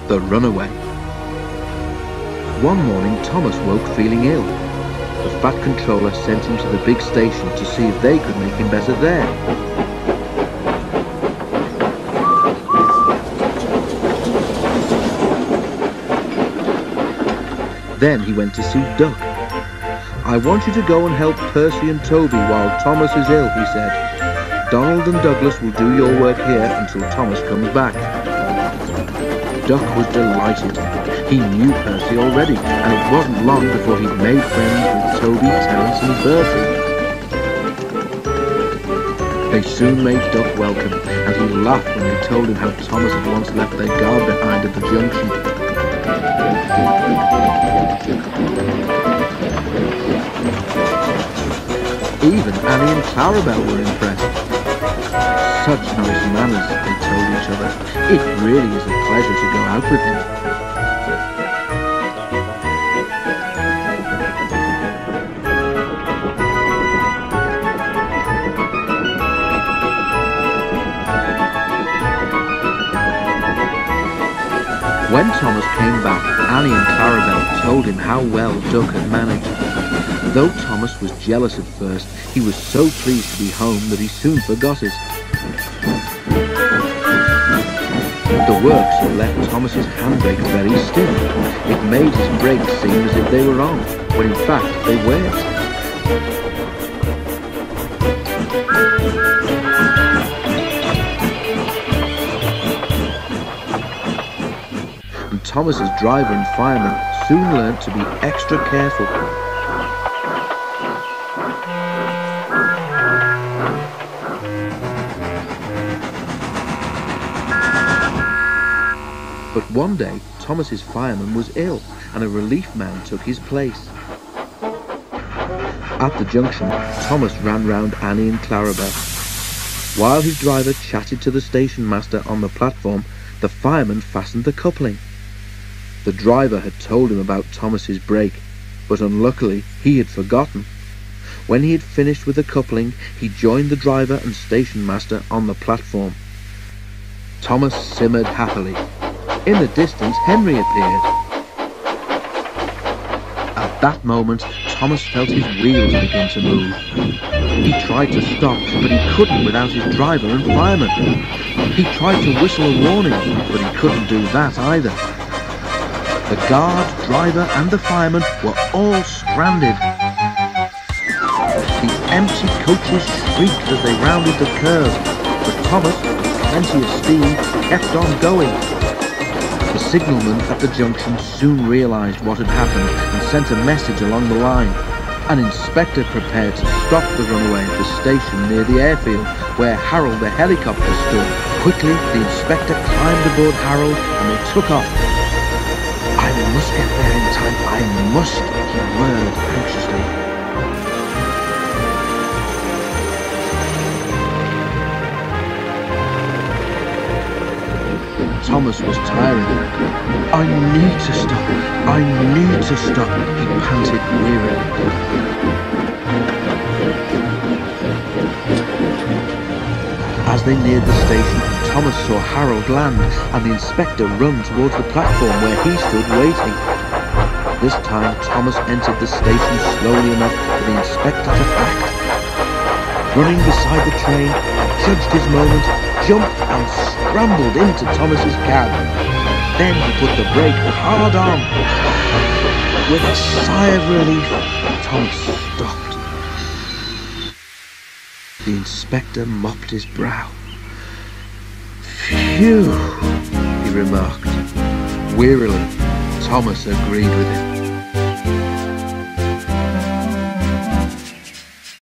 The Runaway. One morning Thomas woke feeling ill. The Fat Controller sent him to the big station to see if they could make him better there. Then he went to see Duck. "I want you to go and help Percy and Toby while Thomas is ill," he said. "Donald and Douglas will do your work here until Thomas comes back." Duck was delighted. He knew Percy already, and it wasn't long before he'd made friends with Toby, Terence and Bertie. They soon made Duck welcome, and he laughed when they told him how Thomas had once left their guard behind at the junction. Even Annie and Clarabelle were impressed. "Such nice manners," they told each other. "It really is a pleasure to go out with him." When Thomas came back, Annie and Clarabelle told him how well Duck had managed. Though Thomas was jealous at first, he was so pleased to be home that he soon forgot it. The works had left Thomas's handbrakes very stiff. It made his brakes seem as if they were on, when in fact they weren't. And Thomas's driver and fireman soon learnt to be extra careful. But one day, Thomas's fireman was ill, and a relief man took his place. At the junction, Thomas ran round Annie and Clarabelle. While his driver chatted to the station master on the platform, the fireman fastened the coupling. The driver had told him about Thomas's brake, but unluckily he had forgotten. When he had finished with the coupling, he joined the driver and station master on the platform. Thomas simmered happily. In the distance, Henry appeared. At that moment, Thomas felt his wheels begin to move. He tried to stop, but he couldn't without his driver and fireman. He tried to whistle a warning, but he couldn't do that either. The guard, driver and the fireman were all stranded. The empty coaches shrieked as they rounded the curve, but Thomas, with plenty of steam, kept on going. The signalman at the junction soon realised what had happened and sent a message along the line. An inspector prepared to stop the runaway at the station near the airfield where Harold the helicopter stood. Quickly, the inspector climbed aboard Harold and they took off. "I must get there in time, I must," he whirred anxiously. Thomas was tiring. "I need to stop, I need to stop," he panted wearily. As they neared the station, Thomas saw Harold land and the inspector run towards the platform where he stood waiting. This time Thomas entered the station slowly enough for the inspector to act. Running beside the train, he judged his moment, jumped and scrambled into Thomas's cab. Then he put the brake hard on. With a sigh of relief, Thomas stopped. The inspector mopped his brow. "Phew," he remarked. Wearily, Thomas agreed with him.